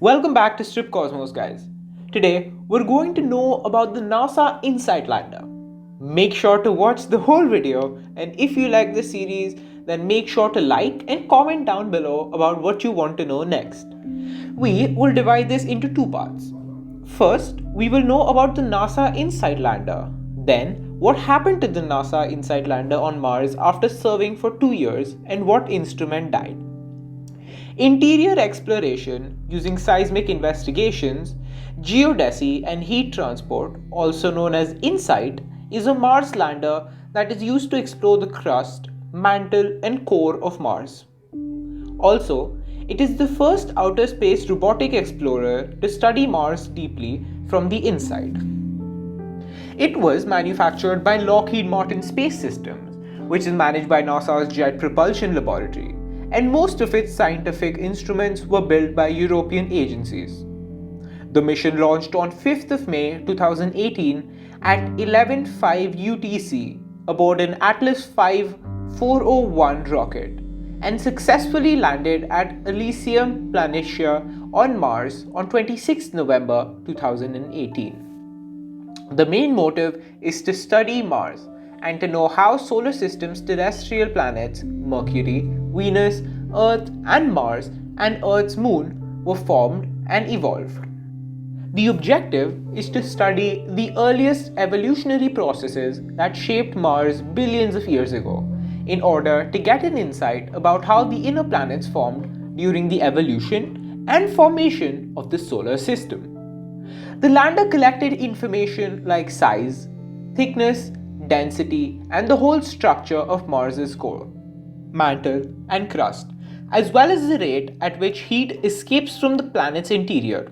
Welcome back to StripCosmos, guys. Today, we're going to know about the NASA InSight lander. Make sure to watch the whole video, and if you like this series, then make sure to like and comment down below about what you want to know next. We will divide this into two parts. First, we will know about the NASA InSight lander. Then, what happened to the NASA InSight lander on Mars after serving for 2 years and what instrument died. Interior exploration using seismic investigations, geodesy, and heat transport, also known as InSight, is a Mars lander that is used to explore the crust, mantle, and core of Mars. Also, it is the first outer space robotic explorer to study Mars deeply from the inside. It was manufactured by Lockheed Martin Space Systems, which is managed by NASA's Jet Propulsion Laboratory, and most of its scientific instruments were built by European agencies. The mission launched on 5th of May 2018 at 11:05 UTC aboard an Atlas V 401 rocket and successfully landed at Elysium Planitia on Mars on 26 November 2018. The main motive is to study Mars and to know how solar system's terrestrial planets, Mercury, Venus, Earth, and Mars, and Earth's moon were formed and evolved. The objective is to study the earliest evolutionary processes that shaped Mars billions of years ago, in order to get an insight about how the inner planets formed during the evolution and formation of the solar system. The lander collected information like size, thickness, density, and the whole structure of Mars's core, mantle, and crust, as well as the rate at which heat escapes from the planet's interior.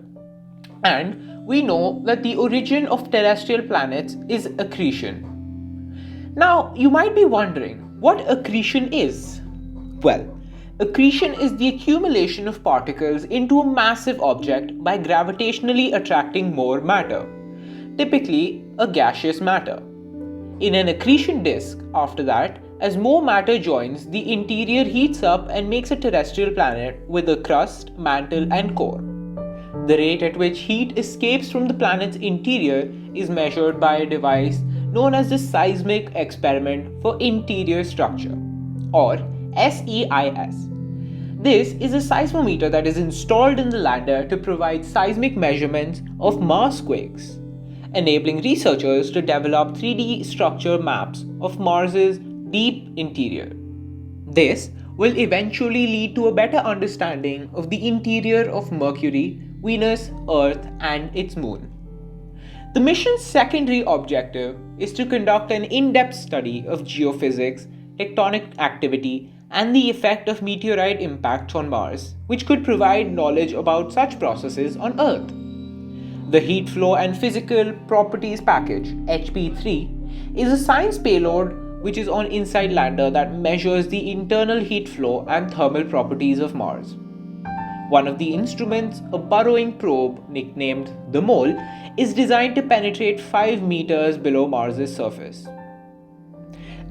And we know that the origin of terrestrial planets is accretion. Now, you might be wondering what accretion is. Well, accretion is the accumulation of particles into a massive object by gravitationally attracting more matter, typically a gaseous matter. In an accretion disk, after that, as more matter joins, the interior heats up and makes a terrestrial planet with a crust, mantle, and core. The rate at which heat escapes from the planet's interior is measured by a device known as the Seismic Experiment for Interior Structure, or SEIS. This is a seismometer that is installed in the lander to provide seismic measurements of Mars quakes, enabling researchers to develop 3D structure maps of Mars's deep interior. This will eventually lead to a better understanding of the interior of Mercury, Venus, Earth, and its moon. The mission's secondary objective is to conduct an in-depth study of geophysics, tectonic activity, and the effect of meteorite impacts on Mars, which could provide knowledge about such processes on Earth. The Heat Flow and Physical Properties Package, HP3, is a science payload which is on InSight lander that measures the internal heat flow and thermal properties of Mars. One of the instruments, a burrowing probe nicknamed the Mole, is designed to penetrate 5 meters below Mars's surface.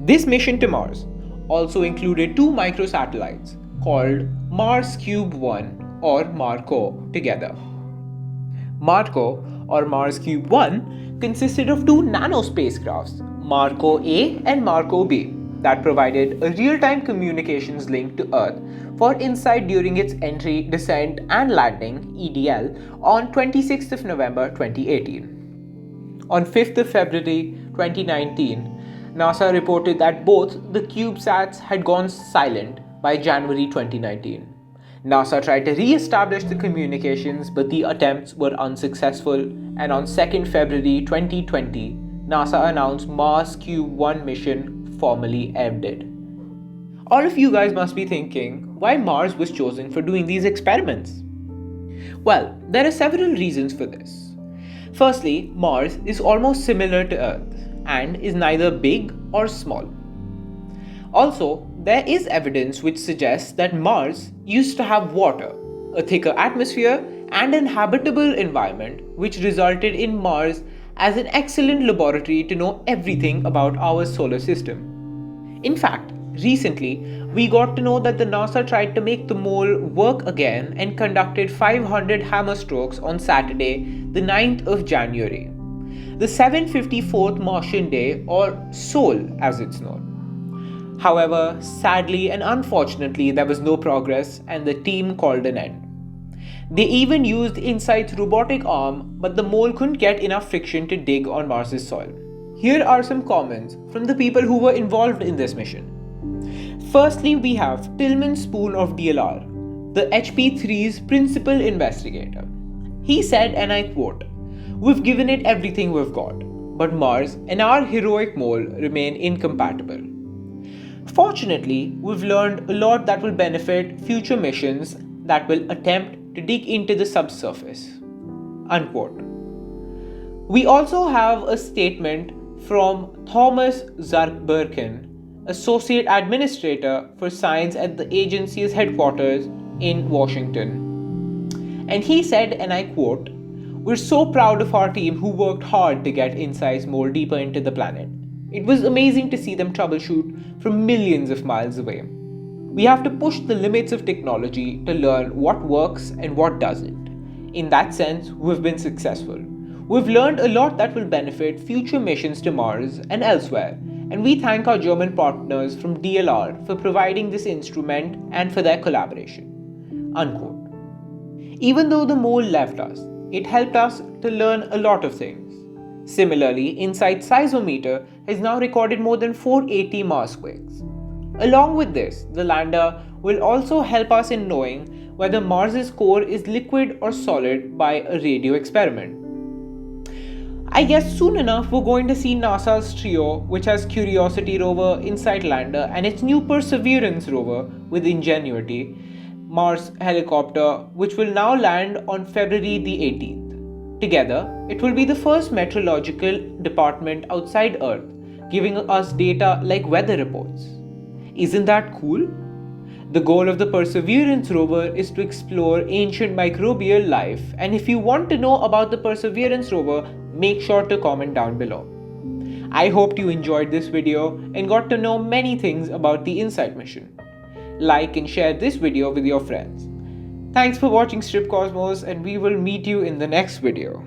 This mission to Mars also included 2 microsatellites called Mars Cube 1 or MARCO together. MARCO or Mars Cube 1 consisted of 2 nano spacecrafts, MARCO A and MARCO B, that provided a real-time communications link to Earth for InSight during its entry, descent, and landing (EDL) on 26th of November 2018. On 5th of February 2019, NASA reported that both the CubeSats had gone silent by January 2019. NASA tried to re-establish the communications, but the attempts were unsuccessful, and on 2nd February 2020, NASA announced Mars Cube 1 mission formally ended. All of you guys must be thinking, why Mars was chosen for doing these experiments? Well, there are several reasons for this. Firstly, Mars is almost similar to Earth and is neither big or small. Also, there is evidence which suggests that Mars used to have water, a thicker atmosphere, and an habitable environment, which resulted in Mars as an excellent laboratory to know everything about our solar system. In fact, recently, We got to know that the NASA tried to make the mole work again and conducted 500 hammer strokes on Saturday, the 9th of January, the 754th Martian day, or Sol as it's known. However, sadly and unfortunately, there was no progress and the team called an end. They even used InSight's robotic arm, but the mole couldn't get enough friction to dig on Mars's soil. Here are some comments from the people who were involved in this mission. Firstly, we have Tillman Spoon of DLR, the HP3's principal investigator. He said, and I quote, "We've given it everything we've got, but Mars and our heroic mole remain incompatible. Fortunately, we've learned a lot that will benefit future missions that will attempt to dig into the subsurface." Unquote. We also have a statement from Thomas Zarkberken, Associate Administrator for Science at the agency's headquarters in Washington. And he said, and I quote, "We're so proud of our team who worked hard to get InSight's mole deeper into the planet. It was amazing to see them troubleshoot from millions of miles away. We have to push the limits of technology to learn what works and what doesn't. In that sense, we've been successful. We've learned a lot that will benefit future missions to Mars and elsewhere, and we thank our German partners from DLR for providing this instrument and for their collaboration." Unquote. Even though the mole left us, it helped us to learn a lot of things. Similarly, InSight's seismometer has now recorded more than 480 Marsquakes. Along with this, the lander will also help us in knowing whether Mars's core is liquid or solid by a radio experiment. I guess soon enough we're going to see NASA's trio, which has Curiosity rover, InSight lander, and its new Perseverance rover with Ingenuity Mars helicopter, which will now land on February the 18th. Together, it will be the first meteorological department outside Earth, giving us data like weather reports. Isn't that cool? The goal of the Perseverance rover is to explore ancient microbial life, and if you want to know about the Perseverance rover, make sure to comment down below. I hope you enjoyed this video and got to know many things about the InSight mission. Like and share this video with your friends. Thanks for watching StripCosmos, and we will meet you in the next video.